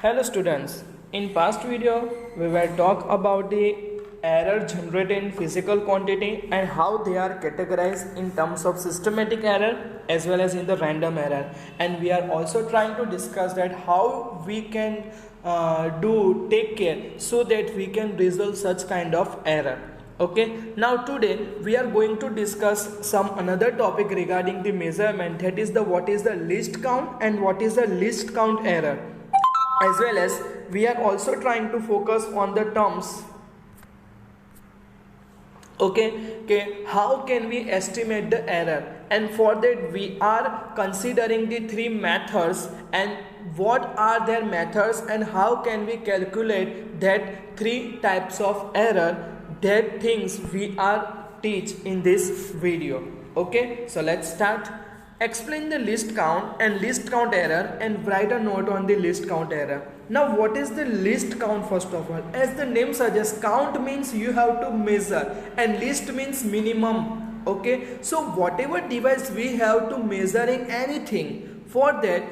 Hello students, in past video we will talk about the error generated in physical quantity and how they are categorized in terms of systematic error as well as in the random error, and we are also trying to discuss that how we can take care so that we can resolve such kind of error. Okay, now today we are going to discuss some another topic regarding the measurement, that is the what is the least count and what is the least count error, as well as we are also trying to focus on the terms. Okay, how can we estimate the error, and for that we are considering the three methods and what are their methods and how can we calculate that three types of error, that things we are teach in this video. Okay, so let's start. Explain the least count and least count error and write a note on the least count error. Now what is the least count? First of all, as the name suggests, count means you have to measure and least means minimum. Okay, so whatever device we have to measuring anything, for that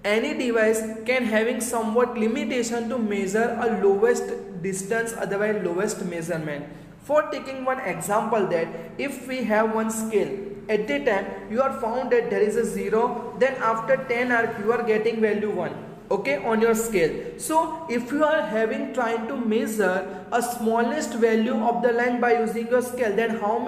any device can having somewhat limitation to measure a lowest distance, otherwise lowest measurement. For taking one example, that if we have one scale, at the time you are found that there is a 0, then after 10 arc you are getting value 1, okay, on your scale. So if you are having trying to measure a smallest value of the length by using your scale, then how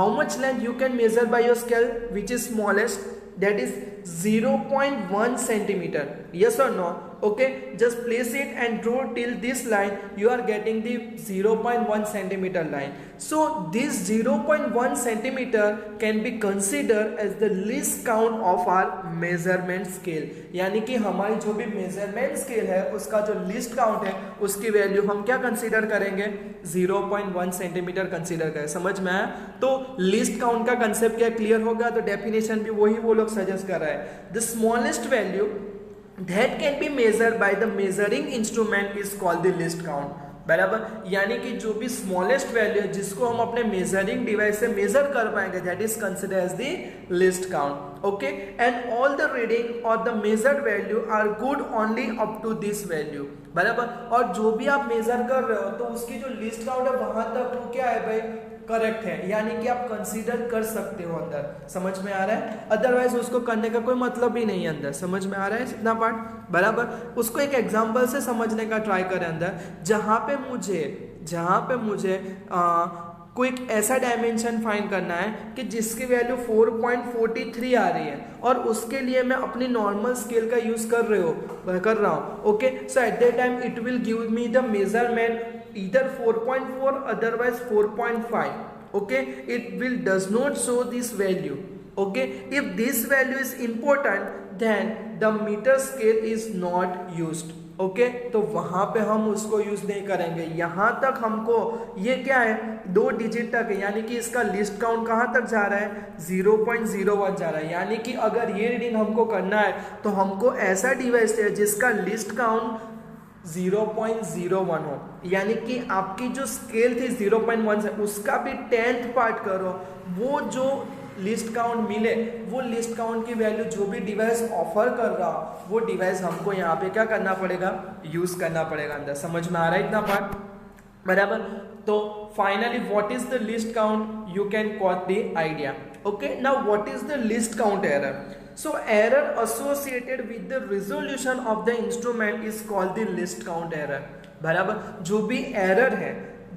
much length you can measure by your scale which is smallest, that is 0.1 centimeter. Yes or no? Okay, just place it and draw till this line, you are getting the 0.1 centimeter line. So this 0.1 centimeter can be considered as the least count of our measurement scale. यानी कि हमारी जो भी measurement scale है उसका जो least count है उसकी वैल्यू हम क्या कंसीडर करेंगे, 0.1 सेंटीमीटर कंसीडर करें. समझ में आया? तो least count का कंसेप्ट क्या क्लियर होगा? तो डेफिनेशन भी वही वो लोग सजेस्ट कर रहा है. The smallest value that can be measured by the measuring instrument is called the least count. बराबर, यानी कि जो भी स्मॉलेस्ट वैल्यू है जिसको हम अपने मेजरिंग डिवाइस से मेजर कर पाएंगे, that is considered as the least count. Okay, and all the reading और the measured value are good only up to this value. बराबर, और जो भी आप मेजर कर रहे हो तो उसकी जो लीस्ट काउंट है वहां तक वो क्या है भाई, करेक्ट है, यानी कि आप कंसीडर कर सकते हो अंदर. समझ में आ रहा है? अदरवाइज उसको करने का कोई मतलब ही नहीं है अंदर. समझ में आ रहा है इतना पार्ट? बराबर, उसको एक एग्जांपल से समझने का ट्राई करें अंदर, जहां पे मुझे कोई एक ऐसा डायमेंशन फाइंड करना है कि जिसकी वैल्यू 4.43 आ रही है और उसके लिए मैं अपनी नॉर्मल स्केल का यूज कर रहा हूँ. Okay, so at that time it will give me the measurement either 4.4 otherwise 4.5. okay, it will does not show this value. okay, if this value is important then the meter scale is not used. Okay, तो वहां पे हम उसको use नहीं करेंगे. यहां तक हमको ये क्या है, 2 डिजिट तक है, यानी कि इसका लिस्ट काउंट कहां तक जा रहा है, 0.01 जा रहा है. यानी कि अगर ये रीडिंग हमको करना है तो हमको ऐसा डिवाइस है जिसका लिस्ट काउंट 0.01 हो, यानी कि आपकी जो स्केल थी 0.1 से उसका भी 10th पार्ट करो, वो जो लिस्ट काउंट मिले वो लिस्ट काउंट की वैल्यू जो भी डिवाइस ऑफर कर रहा वो डिवाइस हमको यहाँ पे क्या करना पड़ेगा, यूज करना पड़ेगा अंदर. समझ में आ रहा है इतना पार्ट? बराबर. तो finally what is the list count, you can got the idea. Okay, now what is the list count error? So error associated with the resolution of the instrument is called the least count error. बराबर, जो भी error है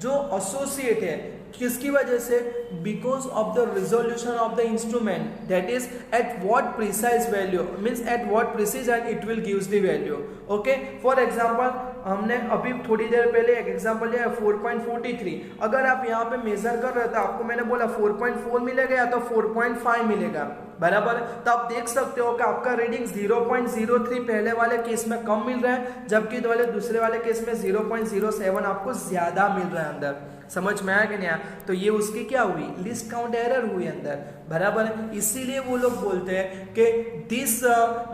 जो associate है किसकी वजह से, because of the resolution of the instrument, that is at what precise value, means at what precision it will gives the value. Okay, for example हमने अभी थोड़ी देर पहले एक एग्जांपल लिया 4.43. अगर आप यहाँ पे मेजर कर रहे हो तो आपको मैंने बोला 4.4 मिलेगा या तो 4.5 मिलेगा. बराबर, तो आप देख सकते हो कि आपका रीडिंग 0.03 पहले वाले केस में कम मिल रहा है, जबकि दूसरे वाले केस में 0.07 आपको ज्यादा मिल रहा है अंदर. समझ में आया कि नहीं आया? तो ये उसकी क्या हुई, लिस्ट काउंट एरर हुई अंदर, बराबर। इसीलिए वो लोग बोलते हैं कि this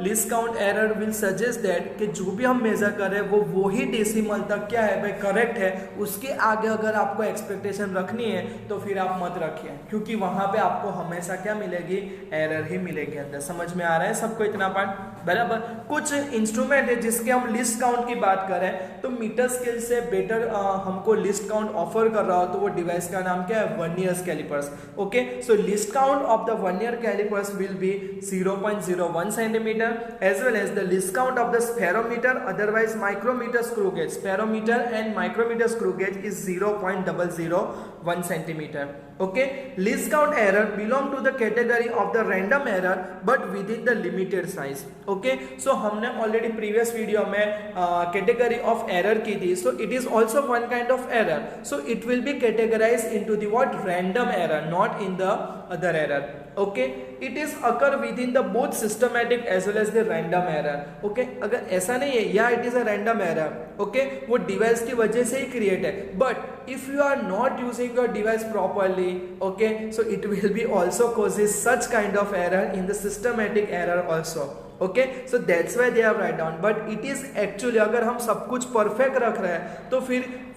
list count error will suggest that कि जो भी हम मेजर कर रहे हैं वो ही डेसिमल तक क्या है भाई करेक्ट है, उसके आगे अगर आपको एक्सपेक्टेशन रखनी है तो फिर आप मत रखिए, क्योंकि वहां पे आपको हमेशा क्या मिलेगी, एरर ही मिलेगी अंदर। समझ में आ रहा है सबको इतना पार्ट, बराबर। कुछ इंस्ट्रूमेंट है जिसके हम लिस्ट काउंट की बात करें तो मीटर स्केल से बेटर हमको लिस्ट काउंट ऑफर कर रहा हो तो वो डिवाइस का नाम क्या है, vernier calipers. Okay, so list count of the vernier calipers will be 0.01 centimeter as well as the list count of the spirometer, otherwise micrometer screw gauge. Spirometer and micrometer screw gauge is 0.001 centimeter. Okay, list count error belong to the category of the random error but within the limited size. Okay, so हमने already previous video में category of error की थी, so it is also one kind of error, so it will be categorized into the what, random error, not in the other error. Okay, it is occur within the both systematic as well as the random error. Okay, अगर ऐसा नहीं है या it is a random error, okay, वो device की वजह से ही create है, but if you are not using your device properly, okay, so it will be also causes such kind of error in the systematic error also. Okay, so that's why they have write down, but it is actually अगर हम सब कुछ perfect रख रहे हैं तो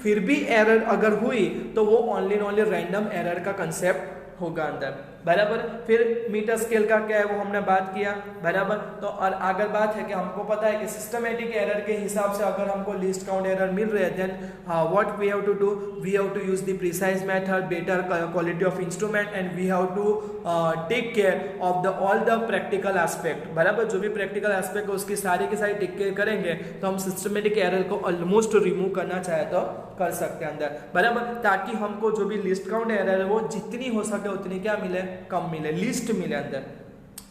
फिर भी एरर अगर हुई तो वो ओनली रैंडम एरर का कंसेप्ट होगा अंदर, बराबर। फिर मीटर स्केल का क्या है वो हमने बात किया, बराबर। तो और अगर बात है कि हमको पता है कि सिस्टमेटिक एरर के हिसाब से अगर हमको लिस्ट काउंट एरर मिल रहे हैं, then what we have to do, we have to use the precise method, better quality of instrument and we have to take care of the all the practical aspect, बराबर। जो भी practical aspect है उसकी सारी की सारी take care करेंगे तो हम सिस्टमेटिक एरर को ऑलमोस्ट रिमूव करना चाहे तो कर सकते हैं अंदर, बराबर, ताकि हमको जो भी लिस्ट काउंट एरर है वो जितनी हो सके उतनी क्या मिले, कम मिले, लिस्ट मिले अंदर,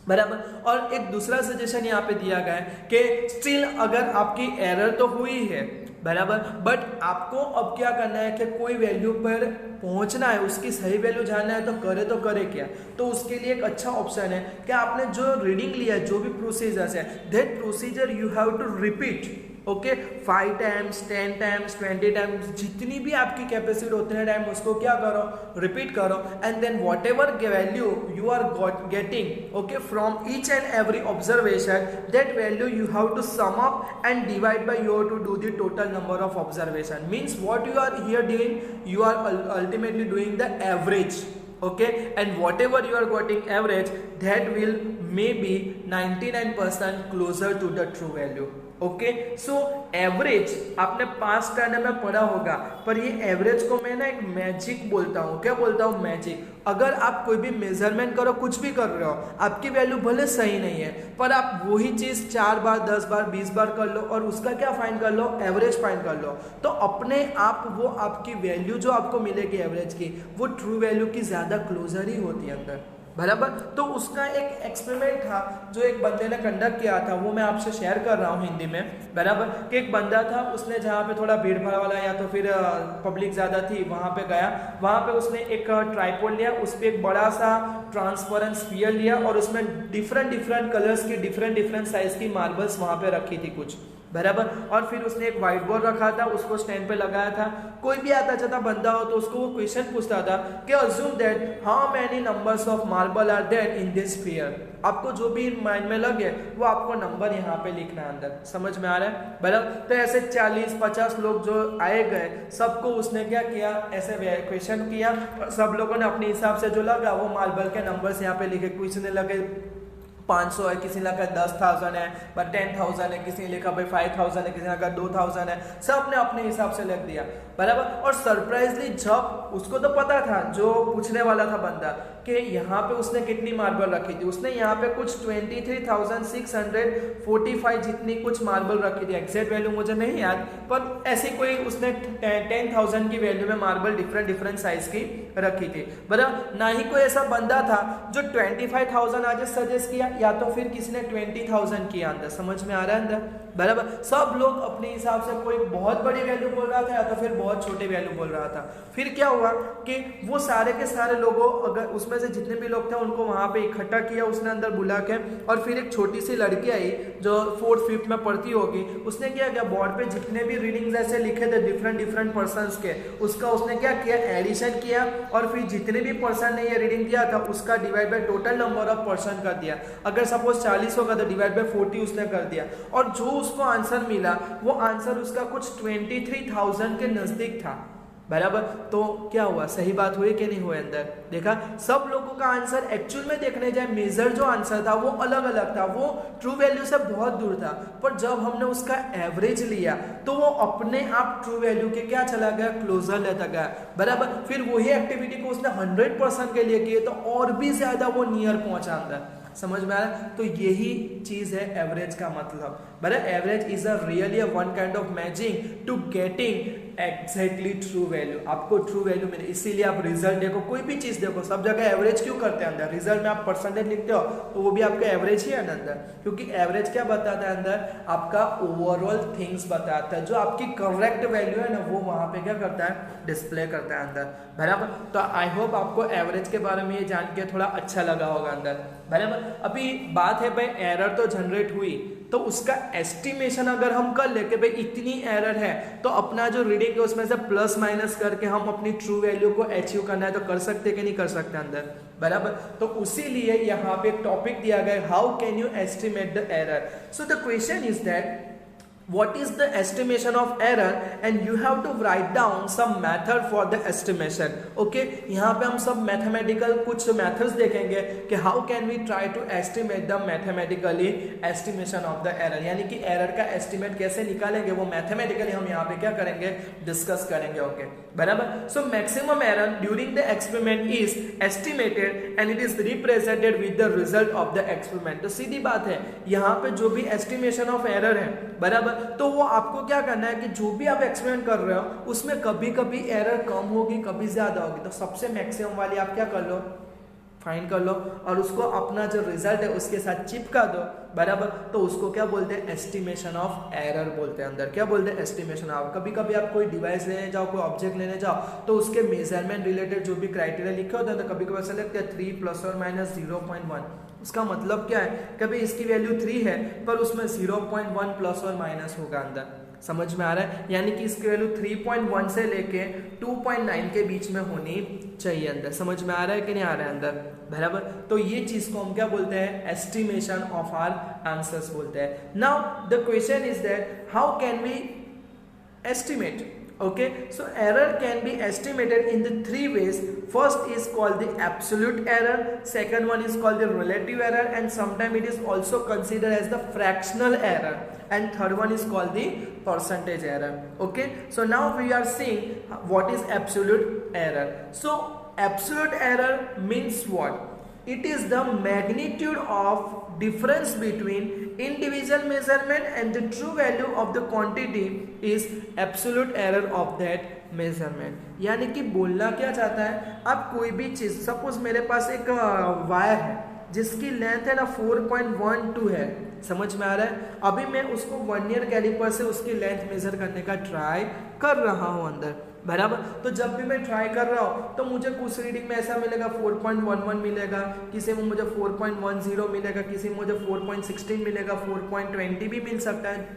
बराबर। और एक दूसरा सजेशन यहाँ पे दिया गया है कि स्टिल अगर आपकी एरर तो हुई है, बराबर, बट आपको अब क्या करना है कि कोई वैल्यू पर पहुंचना है, उसकी सही वैल्यू जानना है तो करे क्या, तो उसके लिए एक अच्छा ऑप्शन है कि आपने जो रीडिंग लिया है, जो भी प्रोसीजर्स है, that procedure you have to repeat. Okay, 5 times, 10 times, 20 times, जितनी भी आपकी कैपेसिटी उतने टाइम उसको क्या करो, रिपीट करो, and then whatever value you are getting, okay, from each and every observation, that value you have to sum up and divide by, you have to do the total number of observation. Means what you are here doing, you are ultimately doing the average, okay, and whatever you are getting average, that will maybe 99% closer to the true value. Okay, so average आपने past turn में पढ़ा होगा, पर ये average को मैं ना एक मैजिक बोलता हूँ। क्या बोलता हूँ? मैजिक। अगर आप कोई भी मेजरमेंट करो, कुछ भी कर रहे हो, आपकी वैल्यू भले सही नहीं है, पर आप वही चीज 4 बार, 10 बार, 20 बार कर लो और उसका क्या फाइंड कर लो, एवरेज फाइंड कर लो, तो अपने आप वो आपकी वैल्यू जो आपको मिलेगी एवरेज की, वो ट्रू वैल्यू की ज्यादा क्लोजर ही होती है अंदर, बराबर। तो उसका एक एक्सपेरिमेंट था जो एक बंदे ने कंडक्ट किया था, वो मैं आपसे शेयर कर रहा हूँ हिंदी में, बराबर। कि एक बंदा था, उसने जहाँ पे थोड़ा भीड़ भाड़ वाला या तो फिर पब्लिक ज़्यादा थी वहाँ पे गया, वहाँ पे उसने एक ट्राइपॉड लिया, उस पर एक बड़ा सा ट्रांसपेरेंट स्फीयर लिया और उसमें डिफरेंट कलर्स की डिफरेंट साइज की मार्बल्स वहाँ पे रखी थी कुछ, बराबर। और फिर उसने एक व्हाइट बोर्ड रखा था, उसको स्टैंड पे लगाया था। कोई भी आता जाता बंदा हो तो उसको वो क्वेश्चन पूछता था कि assume that how many numbers of marble are there in this sphere. आपको जो भी माइंड में लगे वो आपको नंबर यहाँ पे लिखना है अंदर, समझ में आ रहा है, बराबर। तो ऐसे 40-50 लोग जो आए गए, सबको उसने क्या किया, ऐसे क्वेश्चन किया और सब लोगों ने अपने हिसाब से जो लगा वो मार्बल के नंबर्स यहाँ पे लिखे। किसी ने लगे 500 है, किसी ने लिखा 10,000 है, 10,000 है, किसी ने लिखा भाई 5,000 है, किसी ने लिखा 2,000 है, सब ने अपने हिसाब से लिख दिया, बराबर। और सरप्राइजली जब उसको तो पता था, जो पूछने वाला था बंदा, कि यहाँ पे उसने कितनी मार्बल रखी थी, उसने यहाँ पे कुछ 23,645 जितनी कुछ मार्बल रखी थी, एग्जैक्ट वैल्यू मुझे नहीं याद, पर ऐसी कोई उसने 10,000 की वैल्यू में मार्बल डिफरेंट साइज की रखी थी, बराबर। ना ही कोई ऐसा बंदा था जो 25,000 आज सजेस्ट किया, या तो फिर किसी ने 20,000 किया अंदर, समझ में आ रहा है अंदर, बराबर। सब लोग अपने हिसाब से, कोई बहुत बड़ी वैल्यू बोल रहा था या तो फिर बहुत छोटे वैल्यू बोल रहा था। फिर क्या हुआ कि वो सारे के सारे लोगों, अगर उसमें उसमें से जितने भी लोग थे उनको वहाँ पे इकट्ठा किया उसने अंदर बुला के, और फिर एक छोटी सी लड़की आई जो 4th 5th में पढ़ती होगी, उसने क्या किया बोर्ड पे जितने भी रीडिंग्स ऐसे लिखे थे डिफरेंट डिफरेंट पर्सन्स के, उसका उसने क्या किया एडिशन किया, और फिर जितने भी पर्सन ने ये रीडिंग किया था उसका divide by total number of person कर दिया। अगर सपोज 40 होगा तो डिवाइड बाय 40 उसने कर दिया, और जो उसको आंसर मिला वो आंसर उसका कुछ 23,000 के नजदीक था, बराबर। तो क्या हुआ, सही बात हुई कि नहीं हुई? अंदर देखा सब लोगों का आंसर एक्चुअल में देखने जाए मेजर जो आंसर था वो अलग अलग था, वो ट्रू वैल्यू से बहुत दूर था, पर जब हमने उसका एवरेज लिया तो वो अपने आप ट्रू वैल्यू के क्या चला गया, क्लोजर लेता गया, बराबर। फिर वही एक्टिविटी को उसने 100% के लिए किए तो और भी ज्यादा वो नियर पहुंचा अंदर, समझ में आ रहा है? तो यही चीज है एवरेज का मतलब, बराबर। Average is a really one kind of matching to getting exactly true value, आपको ट्रू वैल्यू मिले। इसीलिए आप रिजल्ट देखो, कोई भी चीज देखो, सब जगह एवरेज क्यों करते हैं अंदर? रिजल्ट में आप परसेंटेज लिखते हो तो वो भी आपका एवरेज ही है ना अंदर, क्योंकि एवरेज क्या बताता है अंदर, आपका ओवरऑल थिंग्स बताता है, जो आपकी करेक्ट वैल्यू है ना वो वहां पे क्या करता है, डिस्प्ले करता है अंदर, बराबर। तो आई होप आपको एवरेज के बारे में ये जान के थोड़ा अच्छा लगा होगा अंदर, बराबर। अभी बात है भाई एरर तो जनरेट हुई, तो उसका एस्टिमेशन अगर हम कर ले कि भाई इतनी एरर है तो अपना जो रीडिंग है उसमें से प्लस माइनस करके हम अपनी ट्रू वैल्यू को अचीव करना है, तो कर सकते कि नहीं कर सकते अंदर, बराबर। तो उसी लिए यहाँ पे एक टॉपिक दिया गया, how can you estimate the error. So the question is that what is the estimation of error and you have to write down some method for the estimation, okay। यहाँ पे हम सब mathematical कुछ methods देखेंगे कि how can we try to estimate the mathematically estimation of the error, यानी कि error का estimate कैसे निकालेंगे वो mathematically हम यहाँ पे क्या करेंगे, discuss करेंगे, okay, बराबर। So maximum error during the experiment is estimated and it is represented with the result of the experiment। तो सीधी बात है, यहाँ पे जो भी estimation of error है, बराबर, तो वो आपको क्या करना है कि जो भी आप एक्सपेरिमेंट कर रहे हो उसमें कभी कभी एरर कम होगी कभी ज्यादा होगी, तो सबसे मैक्सिमम वाली आप क्या कर लो, फाइंड कर लो, और उसको अपना जो रिजल्ट है उसके साथ चिपका दो, बराबर। तो उसको क्या बोलते हैं, एस्टिमेशन ऑफ एरर बोलते हैं अंदर, क्या बोलते हैं, एस्टिमेशन ऑफ। कभी कभी आप कोई डिवाइस लेने जाओ, कोई ऑब्जेक्ट लेने जाओ, तो उसके मेजरमेंट रिलेटेड जो भी क्राइटेरिया लिखे होते हैं तो कभी कभी ऐसा लगता है 3 ± 0.1, उसका मतलब क्या है, कभी इसकी वैल्यू 3 है पर उसमें 0.1 प्लस और माइनस होगा अंदर, समझ में आ रहा है? यानी कि इसकी वैल्यू 3.1 से लेके 2.9 के बीच में होनी चाहिए अंदर, समझ में आ रहा है कि नहीं आ रहा है अंदर, बराबर। तो ये चीज को हम क्या बोलते हैं, एस्टिमेशन ऑफ आवर आंसर्स बोलते हैं। Now the question is that how can we estimate, okay, so error can be estimated in the 3 ways. First is called the absolute error, second one is called the relative error, and sometimes it is also considered as the fractional error, and third one is called the percentage error, okay। So now we are seeing what is absolute error. So absolute error means what? It is the magnitude of difference between individual measurement and the true value of the quantity is absolute error of that measurement। यानी कि बोलना क्या चाहता है, आप कोई भी चीज, सपोज मेरे पास एक वायर है जिसकी लेंथ है ना 4.12 है, समझ में आ रहा है? अभी मैं उसको वर्नियर कैलिपर से उसकी लेंथ मेजर करने का ट्राई कर रहा हूं अंदर, बराबर। तो जब भी मैं ट्राई कर रहा हूँ तो मुझे कुछ रीडिंग में ऐसा मिलेगा 4.11 मिलेगा, किसी में मुझे 4.10 मिलेगा, किसी में मुझे 4.16 मिलेगा, 4.20 भी मिल सकता है,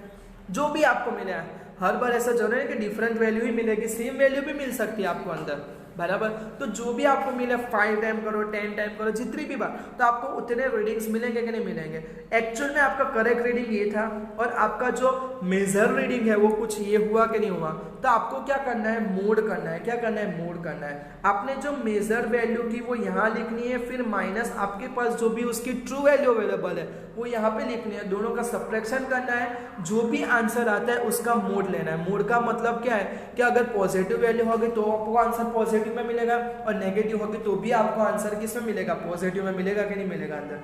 जो भी आपको मिले। हर बार ऐसा जरूरी है कि डिफरेंट वैल्यू ही मिलेगी, सेम वैल्यू भी मिल सकती है आपको अंदर, बराबर। तो जो भी आपको मिले 5 टाइम करो, 10 टाइम करो, जितनी भी बार, तो आपको उतने रीडिंग्स मिलेंगे कि नहीं मिलेंगे। एक्चुअल में आपका करेक्ट रीडिंग ये था और आपका जो मेजर रीडिंग है वो कुछ ये हुआ कि नहीं हुआ, तो आपको क्या करना है, मोड करना है। क्या करना है, मोड करना है। आपने जो मेजर वैल्यू की वो यहाँ लिखनी है, फिर माइनस आपके पास जो भी उसकी ट्रू वैल्यू अवेलेबल है वो यहाँ पे लिखनी है, दोनों का सब्ट्रैक्शन करना है, जो भी आंसर आता है उसका मोड लेना है। मोड का मतलब क्या है कि अगर पॉजिटिव वैल्यू होगी तो आपको आंसर पॉजिटिव में मिलेगा और नेगेटिव होगी तो भी आपको आंसर किस में मिलेगा, पॉजिटिव में मिलेगा कि नहीं मिलेगा अंदर,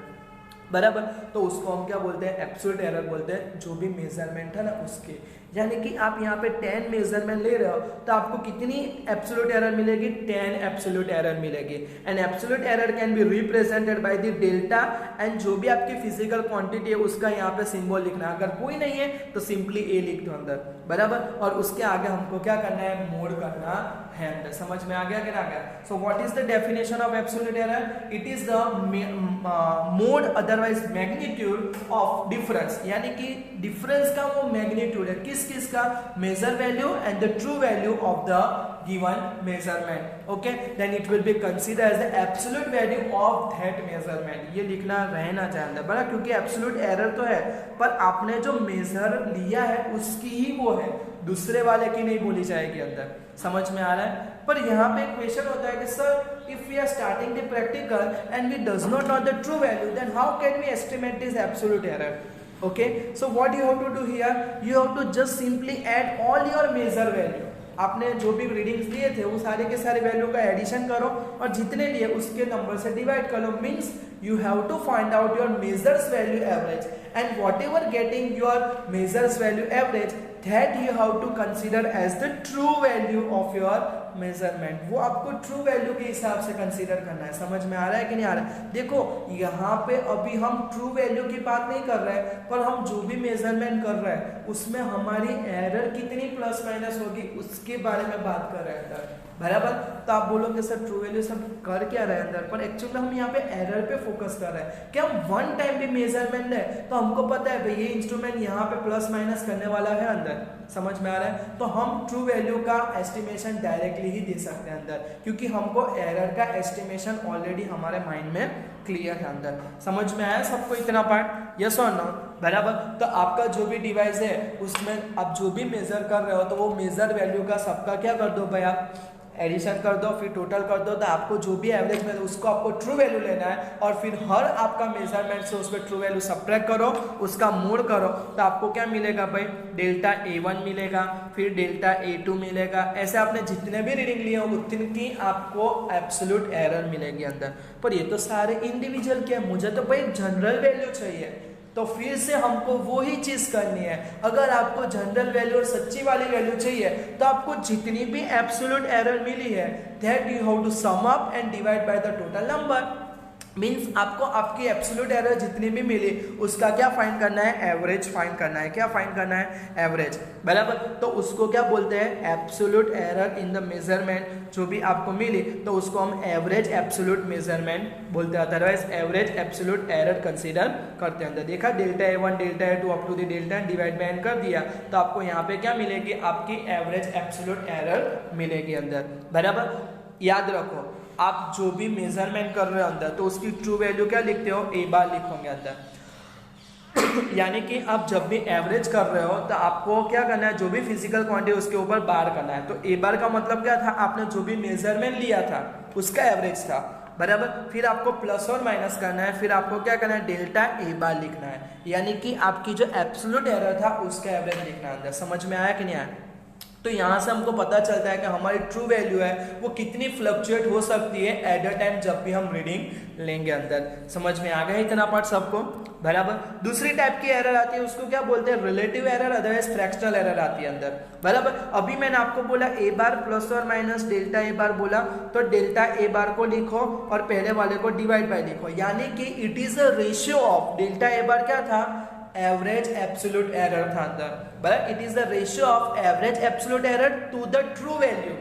बराबर। तो उसको हम क्या बोलते हैं, एब्सोल्यूट एरर बोलते हैं, जो भी मेजरमेंट है ना उसके। यानी कि आप यहाँ पे 10 मेजरमेंट ले रहे हो तो आपको कितनी एब्सोल्यूट एरर मिलेगी, 10 एब्सोल्यूट एरर मिलेगी। And absolute error can be represented by the delta, and जो भी आपकी फिजिकल क्वांटिटी है उसका यहाँ पे सिंबल लिखना है। अगर कोई नहीं है तो सिंपली ए लिख दो अंदर, बराबर। और उसके आगे हमको क्या करना है, मोड करना है अंदर। समझ में आ गया कि ना आ गया? So what is the definition of absolute error? It is the mode otherwise magnitude of difference, यानी कि डिफरेंस का वो मैग्नीट्यूड है, किस का measure value and the true value of the given measurement. Okay, then it will be consider as the absolute value of that measurement. ये लिखना रहना चाहिए बड़ा, क्योंकि एब्सोल्यूट एरर तो है पर आपने जो मेजर लिया है उसकी ही वो है, दूसरे वाले की नहीं बोली जाएगी अंदर। समझ में आ रहा है? पर यहाँ पे क्वेश्चन होता है कि sir if we are starting the practical and we does not know the true value, then how can we estimate this absolute error? Okay, so what you have to do here, you have to just simply add all your measure value। आपने जो भी readings लिए थे वो सारे के सारे value का एडिशन करो और जितने लिए उसके नंबर से डिवाइड कर लो। Means you have to find out your measures value average, and whatever getting your measures value average, that you have to consider as the true value of your measurement. वो आपको true value के हिसाब से consider करना है। समझ में आ रहा है कि नहीं आ रहा है? देखो यहाँ पे अभी हम ट्रू वैल्यू की बात नहीं कर रहे हैं, पर हम जो भी मेजरमेंट कर रहे हैं उसमें हमारी एरर कितनी प्लस माइनस होगी उसके बारे में बात कर रहे हैं, बराबर। तो आप बोलोगे सर ट्रू वैल्यू सब कर क्या रहे हैं अंदर, पर एक्चुअली हम यहाँ पे एरर पे फोकस कर रहे हैं कि हम वन टाइम भी मेजरमेंट है तो हमको पता है भाई ये इंस्ट्रूमेंट यहाँ पे प्लस माइनस करने वाला है अंदर। समझ में आ रहा है? तो हम ट्रू वैल्यू का एस्टिमेशन डायरेक्टली ही दे सकते हैं अंदर, क्योंकि हमको एरर का एस्टिमेशन ऑलरेडी हमारे माइंड में क्लियर है अंदर। समझ में आया सबको इतना पार्ट? यस और नो? बराबर। तो आपका जो भी डिवाइस है उसमें आप जो भी मेजर कर रहे हो तो वो मेजर वैल्यू का सबका क्या कर दो भाई, आप एडिशन कर दो, फिर टोटल कर दो। तो आपको जो भी एवरेज में उसको आपको ट्रू वैल्यू लेना है और फिर हर आपका मेजरमेंट से उसको ट्रू वैल्यू सब्ट्रैक्ट करो, उसका मोड करो, तो आपको क्या मिलेगा भाई, डेल्टा A1 मिलेगा, फिर डेल्टा A2 मिलेगा। ऐसे आपने जितने भी रीडिंग लिए हो उतनी की आपको एब्सोल्यूट एरर मिलेगी अंदर। पर ये तो सारे इंडिविजुअल के, मुझे तो भाई जनरल वैल्यू चाहिए। तो फिर से हमको वो ही चीज करनी है। अगर आपको जनरल वैल्यू और सच्ची वाली वैल्यू चाहिए तो आपको जितनी भी एब्सोल्यूट एरर मिली है that you have to sum up and divide by the total number. Means आपको आपकी एब्सोल्यूट एरर जितनी भी मिली उसका क्या फाइंड करना है, एवरेज फाइंड करना है। क्या फाइंड करना है, एवरेज, बराबर। तो उसको क्या बोलते हैं, absolute error in the measurement. जो भी आपको मिली तो उसको हम एवरेज एब्सोल्यूट मेजरमेंट बोलते हैं, otherwise average absolute error consider करते हैं। देखा delta A1 delta A2 up to the delta divide by n कर दिया तो आपको यहाँ पे क्या मिलेगी, आपकी एवरेज एब्सोल्यूट एरर मिलेगी अंदर, बराबर। याद रखो आप जो भी मेजरमेंट कर रहे हो अंदर तो उसकी ट्रू वैल्यू क्या लिखते हो, A बार लिखोगे अंदर। यानी कि आप जब भी एवरेज कर रहे हो तो आपको क्या करना है, जो भी फिजिकल क्वांटिटी उसके ऊपर बार करना है। तो A बार का मतलब क्या था, आपने जो भी मेजरमेंट लिया था उसका एवरेज था, बराबर। फिर आपको प्लस और माइनस करना है, फिर आपको क्या करना है, डेल्टा A बार लिखना है, यानी कि आपकी जो एब्सोल्यूट एरर था उसका एवरेज लिखना है अंदर। समझ में आया कि नहीं आया? तो यहाँ से हमको पता चलता है कि हमारी ट्रू वैल्यू है वो कितनी फ्लक्चुएट हो सकती है एट अ टाइम जब भी हम रीडिंग लेंगे अंदर। समझ में आ गया इतना पार्ट सबको, बराबर। दूसरी टाइप की एरर आती है उसको क्या बोलते हैं, relative error, otherwise fractional error आती है अंदर, बराबर। अभी मैंने आपको बोला A बार प्लस और माइनस डेल्टा A बार बोला, तो डेल्टा A बार को लिखो और पहले वाले को डिवाइड बाय लिखो, यानी कि it is a ratio of delta A bar क्या था, एवरेज एब्सोल्यूट एरर था अंदर, बराबर। It is the ratio of average absolute error to the true value,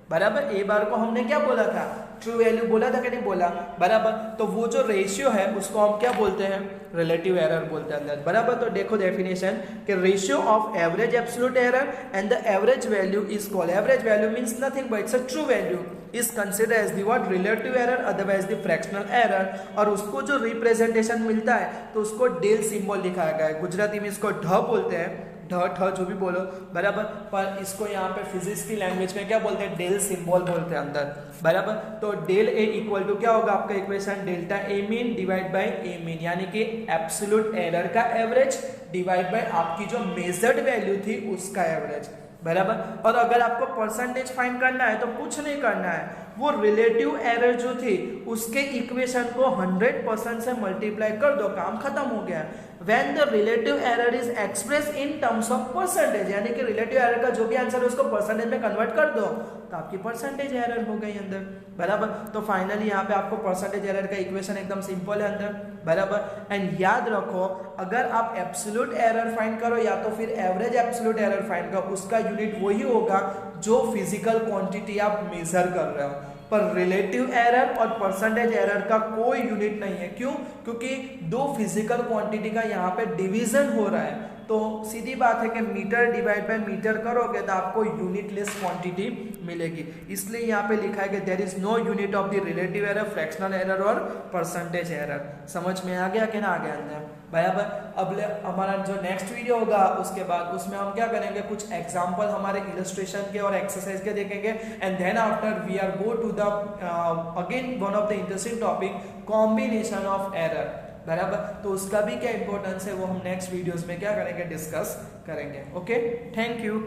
बराबर। A बार को हमने क्या बोला था, ट्रू वैल्यू बोला था कि नहीं बोला, बराबर। तो वो जो रेशियो है उसको हम क्या बोलते हैं, रिलेटिव एरर बोलते हैं अंदर, बराबर। तो देखो डेफिनेशन कि ratio of average absolute error and the average value is called, average value means nothing but it's a true value, is consider as the what, relative error, otherwise the fractional error. और उसको जो representation मिलता है तो उसको del symbol लिखा गया है, गुजराती में इसको ढ बोलते हैं, ढ ठ जो भी बोलो, बराबर। पर इसको यहाँ पे फिजिक्स की लैंग्वेज में क्या बोलते हैं, डेल सिंबल बोलते हैं अंदर, बराबर। तो डेल A इक्वल टू क्या होगा आपका equation, delta A mean divide by A mean, यानी कि एब्सोल्यूट एरर का एवरेज डिवाइड बाय आपकी जो मेजर्ड वैल्यू थी उसका एवरेज, बराबर। और अगर आपको परसेंटेज फाइंड करना है तो कुछ नहीं करना है, वो रिलेटिव एरर जो थी उसके इक्वेशन को 100% से मल्टीप्लाई कर दो, काम खत्म हो गया। When the relative error is expressed in terms of percentage, यानी कि रिलेटिव एरर का जो भी आंसर है उसको परसेंटेज में कन्वर्ट कर दो तो आपकी परसेंटेज एरर हो गई अंदर, बराबर। तो फाइनली यहाँ पे आपको परसेंटेज एरर का इक्वेशन एकदम सिंपल है अंदर, बराबर। एंड याद रखो, अगर आप एब्सोल्यूट एरर फाइंड करो या तो फिर एवरेज एब्सोल्यूट एरर फाइंड करो, उसका यूनिट वही होगा जो फिजिकल क्वांटिटी आप मेजर कर रहे हो, पर रिलेटिव एरर और परसेंटेज एरर का कोई यूनिट नहीं है। क्यों? क्योंकि दो फिजिकल क्वांटिटी का यहाँ पे डिवीजन हो रहा है, तो सीधी बात है कि मीटर डिवाइड बाय मीटर करोगे तो आपको यूनिटलेस क्वांटिटी मिलेगी। इसलिए यहाँ पे लिखा है कि there is no unit of the relative error, fractional error और परसेंटेज एरर। समझ में आ गया कि ना आ गया अंदर, बराबर। अब हमारा जो नेक्स्ट वीडियो होगा उसके बाद उसमें हम क्या करेंगे, कुछ एग्जांपल हमारे इलस्ट्रेशन के और एक्सरसाइज के देखेंगे, and then after we are go to the again one of the interesting topic, combination of error, बराबर। तो उसका भी क्या इंपॉर्टेंस है वो हम नेक्स्ट वीडियोस में क्या करेंगे, डिस्कस करेंगे। Okay, thank you.